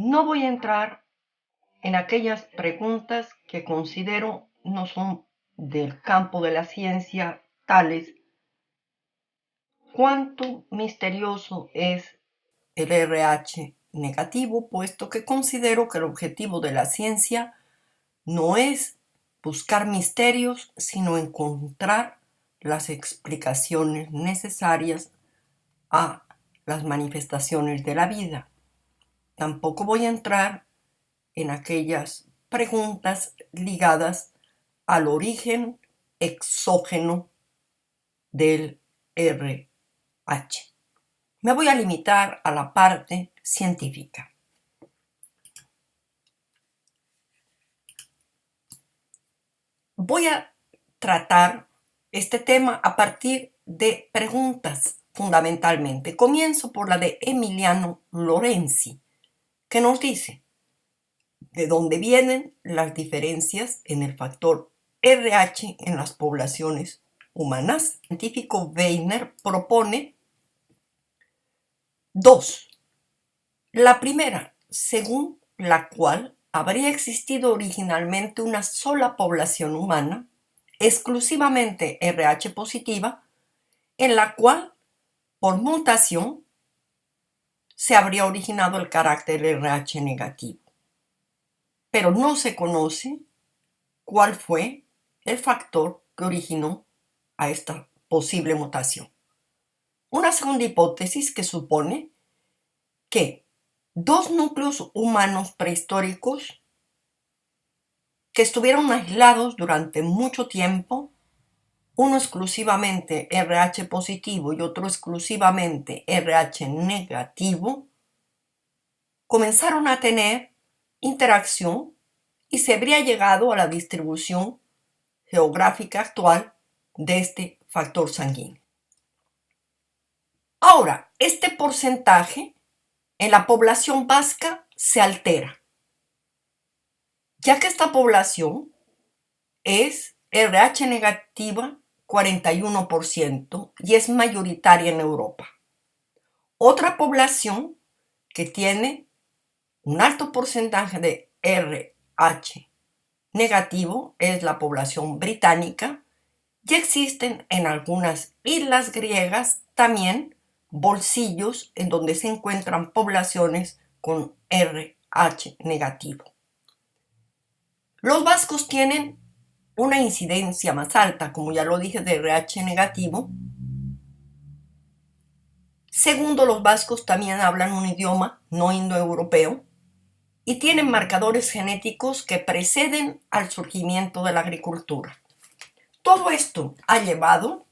No voy a entrar en aquellas preguntas que considero no son del campo de la ciencia, tales cuánto misterioso es el RH negativo, puesto que considero que el objetivo de la ciencia no es buscar misterios, sino encontrar las explicaciones necesarias a las manifestaciones de la vida. Tampoco voy a entrar en aquellas preguntas ligadas al origen exógeno del RH. Me voy a limitar a la parte científica. Voy a tratar este tema a partir de preguntas, fundamentalmente. Comienzo por la de Emiliano Lorenzi, que nos dice: ¿de dónde vienen las diferencias en el factor RH en las poblaciones humanas? El científico Weiner propone dos. La primera, según la cual habría existido originalmente una sola población humana, exclusivamente RH positiva, en la cual, por mutación, se habría originado el carácter RH negativo. Pero no se conoce cuál fue el factor que originó a esta posible mutación. Una segunda hipótesis que supone que dos núcleos humanos prehistóricos que estuvieron aislados durante mucho tiempo, uno exclusivamente RH positivo y otro exclusivamente RH negativo, comenzaron a tener interacción y se habría llegado a la distribución geográfica actual de este factor sanguíneo. Ahora, este porcentaje en la población vasca se altera, ya que esta población es RH negativa 41% y es mayoritaria en Europa. Otra población que tiene un alto porcentaje de RH negativo es la población británica, y existen en algunas islas griegas también bolsillos en donde se encuentran poblaciones con RH negativo. Los vascos tienen una incidencia más alta, como ya lo dije, de RH negativo. Segundo, los vascos también hablan un idioma no indoeuropeo y tienen marcadores genéticos que preceden al surgimiento de la agricultura. Todo esto ha llevado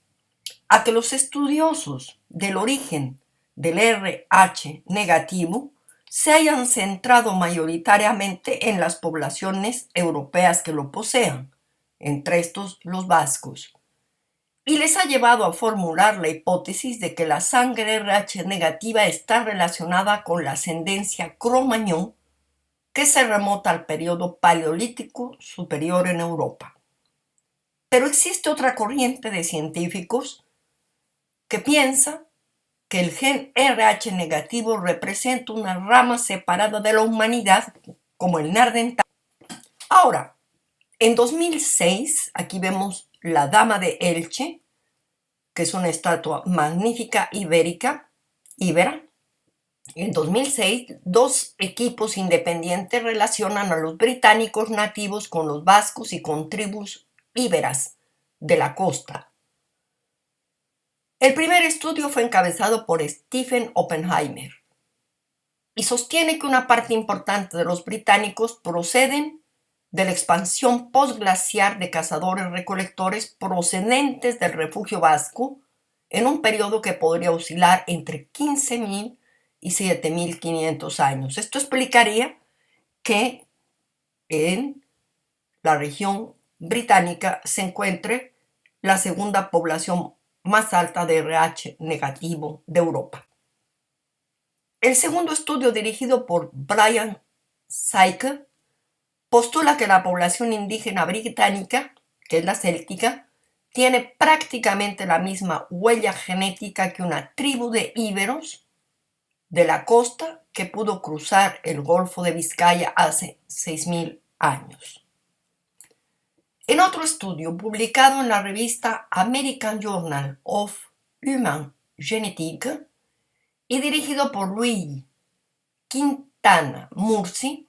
a que los estudiosos del origen del RH negativo se hayan centrado mayoritariamente en las poblaciones europeas que lo posean, entre estos los vascos, y les ha llevado a formular la hipótesis de que la sangre RH negativa está relacionada con la ascendencia Cro-Magnon, que se remota al periodo paleolítico superior en Europa. Pero existe otra corriente de científicos que piensa que el gen RH negativo representa una rama separada de la humanidad, como el Neandertal. Ahora, en 2006, aquí vemos la Dama de Elche, que es una estatua magnífica ibera. En 2006, dos equipos independientes relacionan a los británicos nativos con los vascos y con tribus íberas de la costa. El primer estudio fue encabezado por Stephen Oppenheimer y sostiene que una parte importante de los británicos proceden de la expansión postglaciar de cazadores-recolectores procedentes del refugio vasco en un periodo que podría oscilar entre 15.000 y 7.500 años. Esto explicaría que en la región británica se encuentre la segunda población más alta de RH negativo de Europa. El segundo estudio, dirigido por Brian Saiker, postula que la población indígena británica, que es la céltica, tiene prácticamente la misma huella genética que una tribu de íberos de la costa que pudo cruzar el Golfo de Vizcaya hace 6.000 años. En otro estudio publicado en la revista American Journal of Human Genetics y dirigido por Luigi Quintana Murci,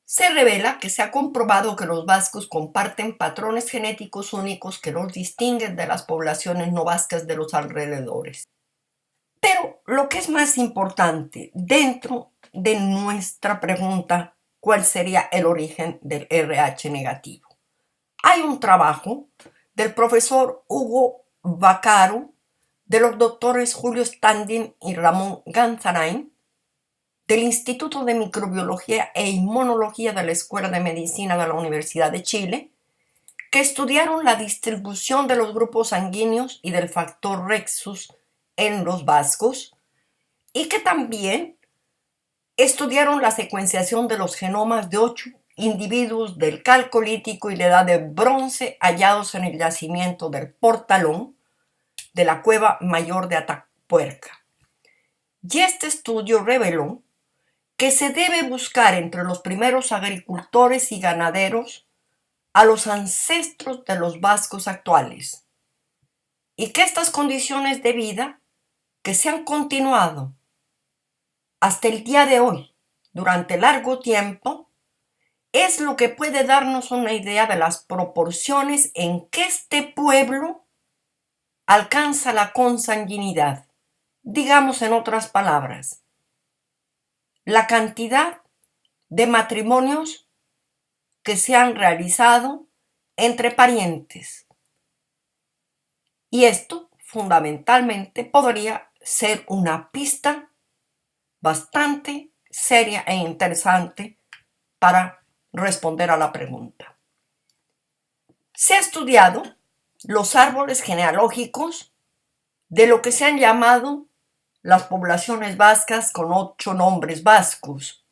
se revela que se ha comprobado que los vascos comparten patrones genéticos únicos que los distinguen de las poblaciones no vascas de los alrededores. Pero lo que es más importante dentro de nuestra pregunta, ¿cuál sería el origen del RH negativo? Hay un trabajo del profesor Hugo Vaccaro, de los doctores Julio Standing y Ramón Ganzarain, del Instituto de Microbiología e Inmunología de la Escuela de Medicina de la Universidad de Chile, que estudiaron la distribución de los grupos sanguíneos y del factor Rexus en los vascos, y que también estudiaron la secuenciación de los genomas de 8 individuos del Calcolítico y la Edad de Bronce hallados en el yacimiento del Portalón de la Cueva Mayor de Atapuerca. Y este estudio reveló que se debe buscar entre los primeros agricultores y ganaderos a los ancestros de los vascos actuales, y que estas condiciones de vida que se han continuado hasta el día de hoy durante largo tiempo es lo que puede darnos una idea de las proporciones en que este pueblo alcanza la consanguinidad. Digamos en otras palabras, la cantidad de matrimonios que se han realizado entre parientes. Y esto fundamentalmente podría ser una pista bastante seria e interesante para responder a la pregunta. Se ha estudiado los árboles genealógicos de lo que se han llamado las poblaciones vascas con 8 nombres vascos,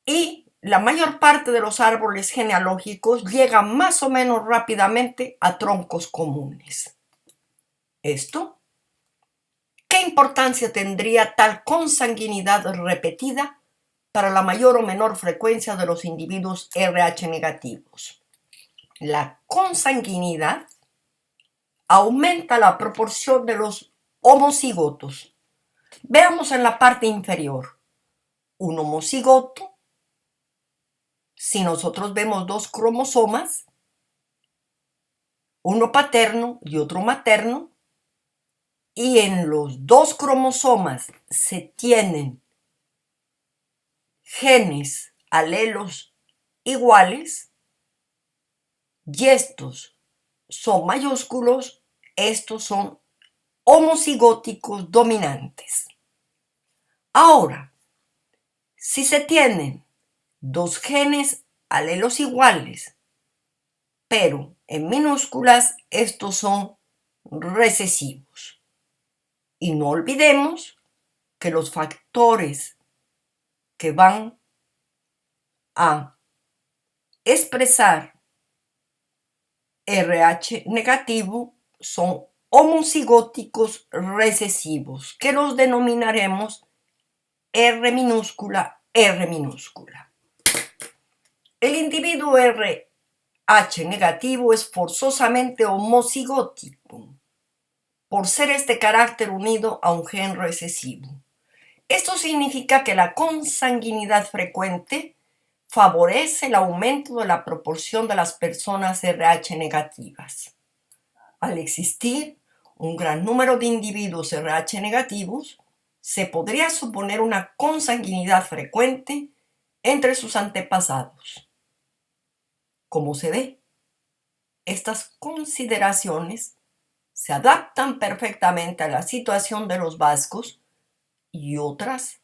y la mayor parte de los árboles genealógicos llegan más o menos rápidamente a troncos comunes. ¿Esto? ¿Qué importancia tendría tal consanguinidad repetida para la mayor o menor frecuencia de los individuos RH negativos? La consanguinidad aumenta la proporción de los homocigotos. Veamos en la parte inferior. Un homocigoto, si nosotros vemos 2 cromosomas, uno paterno y otro materno, y en los 2 cromosomas se tienen genes alelos iguales, y estos son mayúsculos, estos son homocigóticos dominantes. Ahora, si se tienen 2 genes alelos iguales, pero en minúsculas, estos son recesivos. Y no olvidemos que los factores que van a expresar RH negativo son homocigóticos recesivos, que los denominaremos R minúscula, R minúscula. El individuo RH negativo es forzosamente homocigótico, por ser este carácter unido a un gen recesivo. Esto significa que la consanguinidad frecuente favorece el aumento de la proporción de las personas RH negativas. Al existir un gran número de individuos RH negativos, se podría suponer una consanguinidad frecuente entre sus antepasados. Como se ve, estas consideraciones se adaptan perfectamente a la situación de los vascos y otras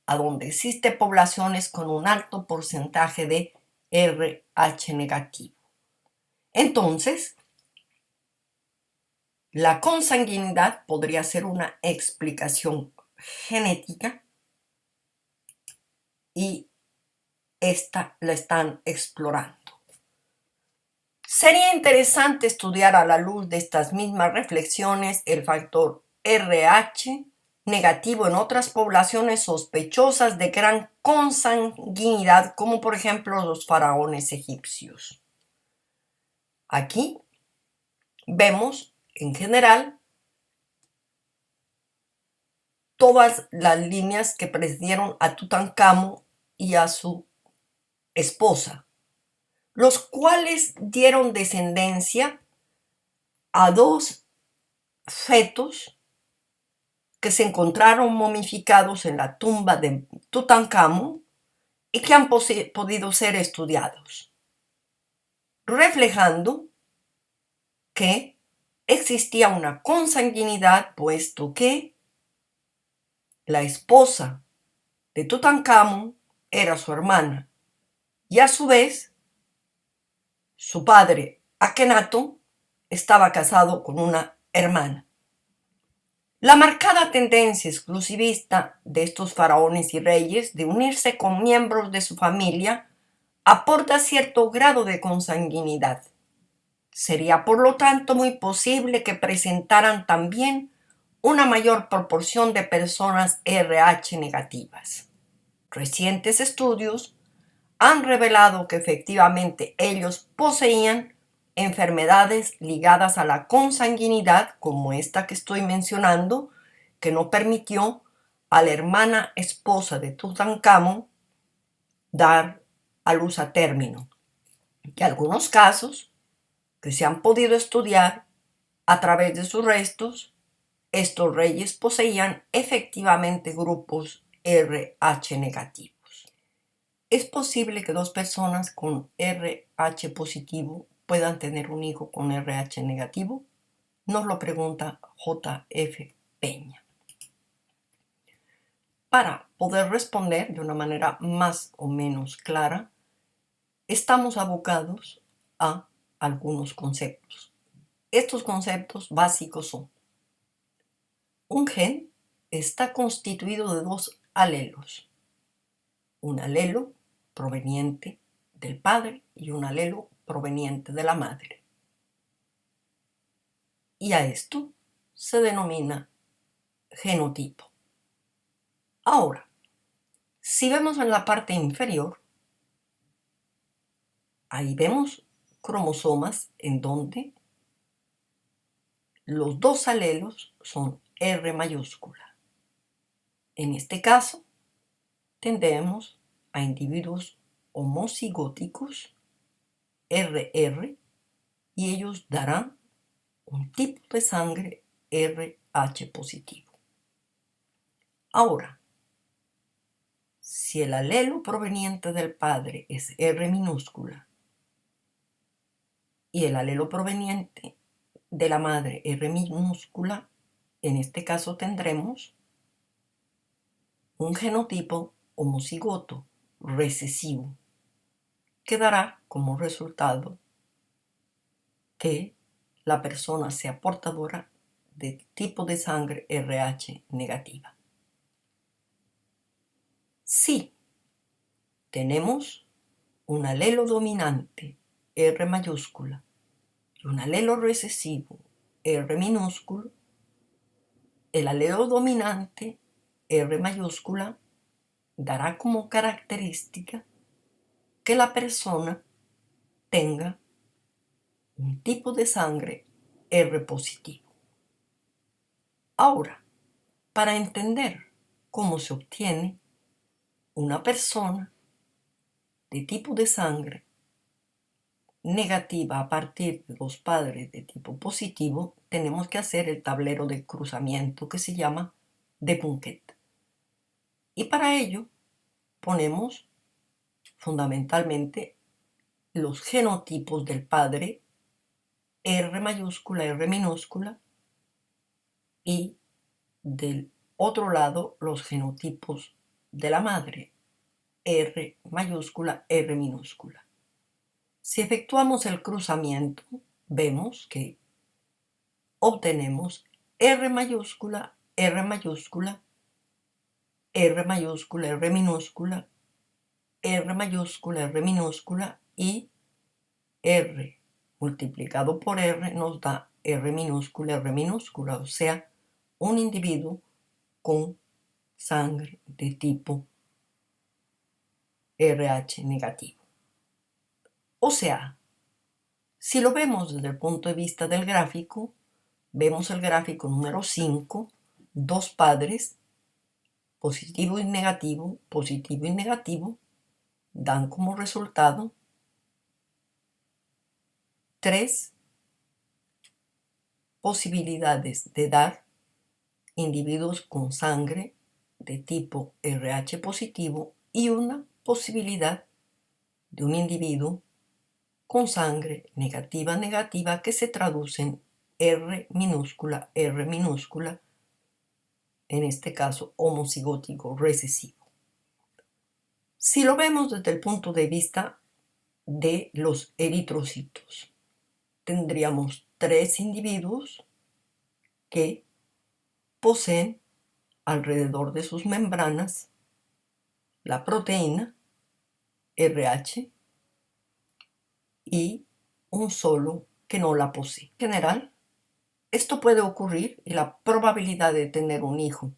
a donde existen poblaciones con un alto porcentaje de RH negativo. Entonces, la consanguinidad podría ser una explicación genética y esta la están explorando. Sería interesante estudiar a la luz de estas mismas reflexiones el factor RH negativo en otras poblaciones sospechosas de gran consanguinidad, como por ejemplo los faraones egipcios. Aquí vemos en general todas las líneas que precedieron a Tutankamón y a su esposa, los cuales dieron descendencia a dos fetos que se encontraron momificados en la tumba de Tutankamón y que han podido ser estudiados, reflejando que existía una consanguinidad, puesto que la esposa de Tutankamón era su hermana y a su vez su padre Akenatón estaba casado con una hermana. La marcada tendencia exclusivista de estos faraones y reyes de unirse con miembros de su familia aporta cierto grado de consanguinidad. Sería por lo tanto muy posible que presentaran también una mayor proporción de personas RH negativas. Recientes estudios han revelado que efectivamente ellos poseían enfermedades ligadas a la consanguinidad, como esta que estoy mencionando, que no permitió a la hermana esposa de Tutankamón dar a luz a término. Y algunos casos que se han podido estudiar a través de sus restos, estos reyes poseían efectivamente grupos RH negativos. ¿Es posible que dos personas con RH positivo puedan tener un hijo con RH negativo? Nos lo pregunta J.F. Peña. Para poder responder de una manera más o menos clara, estamos abocados a algunos conceptos. Estos conceptos básicos son: un gen está constituido de dos alelos, un alelo proveniente del padre y un alelo proveniente de la madre. Y a esto se denomina genotipo. Ahora, si vemos en la parte inferior, ahí vemos cromosomas en donde los dos alelos son R mayúscula. En este caso, tendremos a individuos homocigóticos RR y ellos darán un tipo de sangre RH positivo. Ahora, si el alelo proveniente del padre es R minúscula y el alelo proveniente de la madre R minúscula, en este caso tendremos un genotipo homocigoto recesivo, que dará como resultado que la persona sea portadora de tipo de sangre RH negativa. Si tenemos un alelo dominante R mayúscula y un alelo recesivo R minúsculo, el alelo dominante R mayúscula dará como característica que la persona tenga un tipo de sangre R positivo. Ahora, para entender cómo se obtiene una persona de tipo de sangre negativa a partir de los padres de tipo positivo, tenemos que hacer el tablero de cruzamiento que se llama de Punnett. Y para ello ponemos fundamentalmente los genotipos del padre R mayúscula, R minúscula, y del otro lado los genotipos de la madre R mayúscula, R minúscula. Si efectuamos el cruzamiento, vemos que obtenemos R mayúscula, R mayúscula, R mayúscula, R minúscula, R mayúscula, R minúscula y R multiplicado por R nos da R minúscula, o sea, un individuo con sangre de tipo RH negativo. O sea, si lo vemos desde el punto de vista del gráfico, vemos el gráfico número 5, dos padres, positivo y negativo, dan como resultado 3 posibilidades de dar individuos con sangre de tipo RH positivo y una posibilidad de un individuo con sangre negativa que se traduce en R minúscula, en este caso homocigótico recesivo. Si lo vemos desde el punto de vista de los eritrocitos, tendríamos 3 individuos que poseen alrededor de sus membranas la proteína RH y un solo que no la posee. En general, esto puede ocurrir y la probabilidad de tener un hijo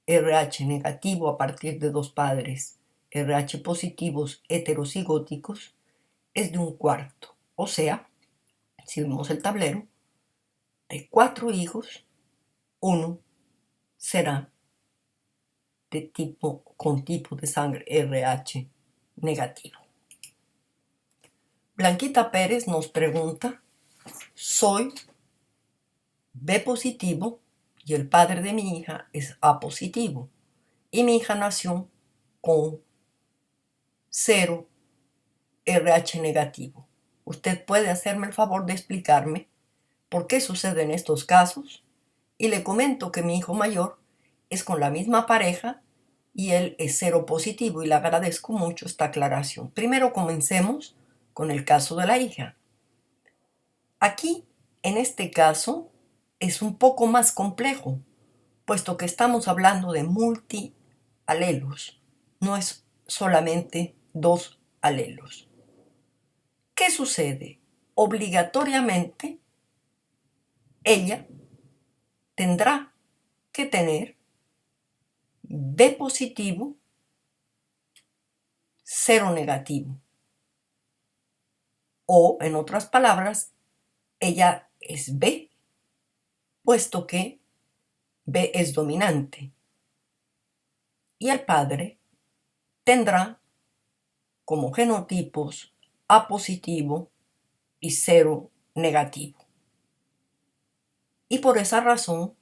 RH negativo a partir de 2 padres RH positivos heterocigóticos es de 1/4. O sea, si vemos el tablero, de 4 hijos, 1 será con tipo de sangre RH negativo. Blanquita Pérez nos pregunta, soy B positivo y el padre de mi hija es A positivo y mi hija nació con 0 RH negativo. ¿Usted puede hacerme el favor de explicarme por qué suceden estos casos? Y le comento que mi hijo mayor es con la misma pareja y él es 0 positivo y le agradezco mucho esta aclaración. Primero comencemos con el caso de la hija. Aquí, en este caso, es un poco más complejo, puesto que estamos hablando de multialelos, no es solamente 2 alelos. ¿Qué sucede? Obligatoriamente, ella tendrá que tener B positivo, 0 negativo. O, en otras palabras, ella es B, puesto que B es dominante. Y el padre tendrá como genotipos A positivo y 0 negativo. Y por esa razón,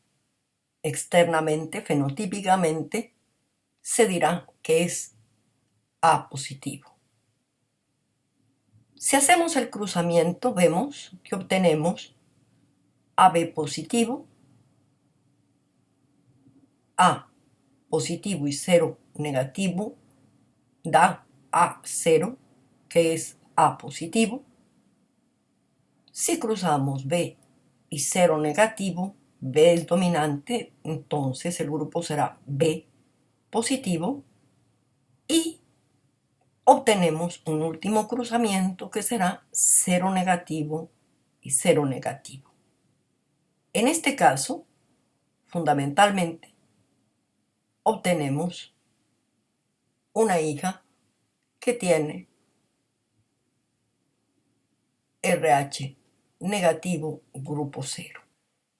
externamente, fenotípicamente, se dirá que es A positivo. Si hacemos el cruzamiento, vemos que obtenemos AB positivo, A positivo y 0 negativo, da A0, que es A positivo. Si cruzamos B y 0 negativo, B es dominante, entonces el grupo será B positivo y obtenemos un último cruzamiento que será 0 negativo y 0 negativo. En este caso, fundamentalmente, obtenemos una hija que tiene RH negativo grupo 0.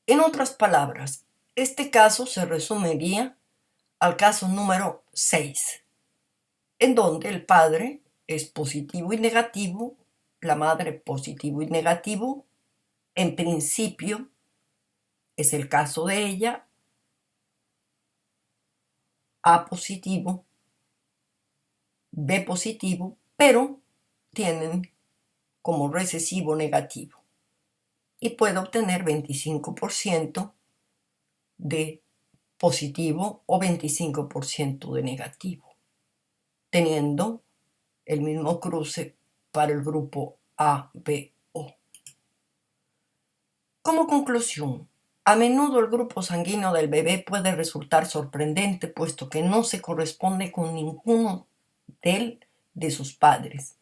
En otras palabras, este caso se resumiría al caso número 6, en donde el padre es positivo y negativo, la madre positivo y negativo. En principio, es el caso de ella, A positivo, B positivo, pero tienen como recesivo negativo y puede obtener 25% de positivo o 25% de negativo, teniendo el mismo cruce para el grupo ABO. Como conclusión, a menudo el grupo sanguíneo del bebé puede resultar sorprendente, puesto que no se corresponde con ninguno de sus padres,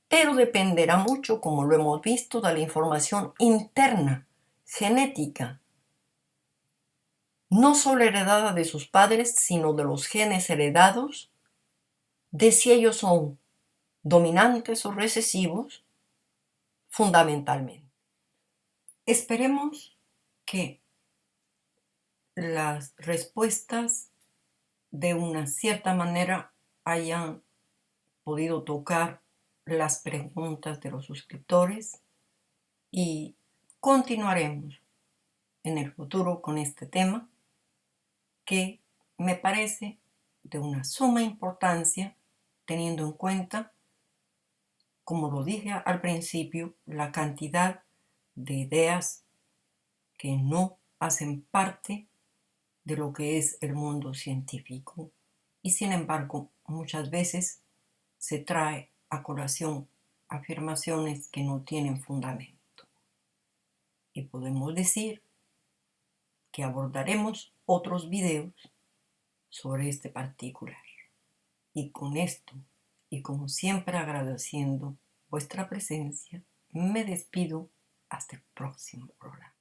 pero dependerá mucho, como lo hemos visto, de la información interna, genética, no solo heredada de sus padres, sino de los genes heredados, de si ellos son dominantes o recesivos, fundamentalmente. Esperemos que las respuestas de una cierta manera hayan podido tocar las preguntas de los suscriptores y continuaremos en el futuro con este tema que me parece de una suma importancia teniendo en cuenta, como lo dije al principio, la cantidad de ideas que no hacen parte de lo que es el mundo científico y sin embargo muchas veces se trae a colación afirmaciones que no tienen fundamento. Y podemos decir que abordaremos otros videos sobre este particular. Y con esto, y como siempre agradeciendo vuestra presencia, me despido hasta el próximo programa.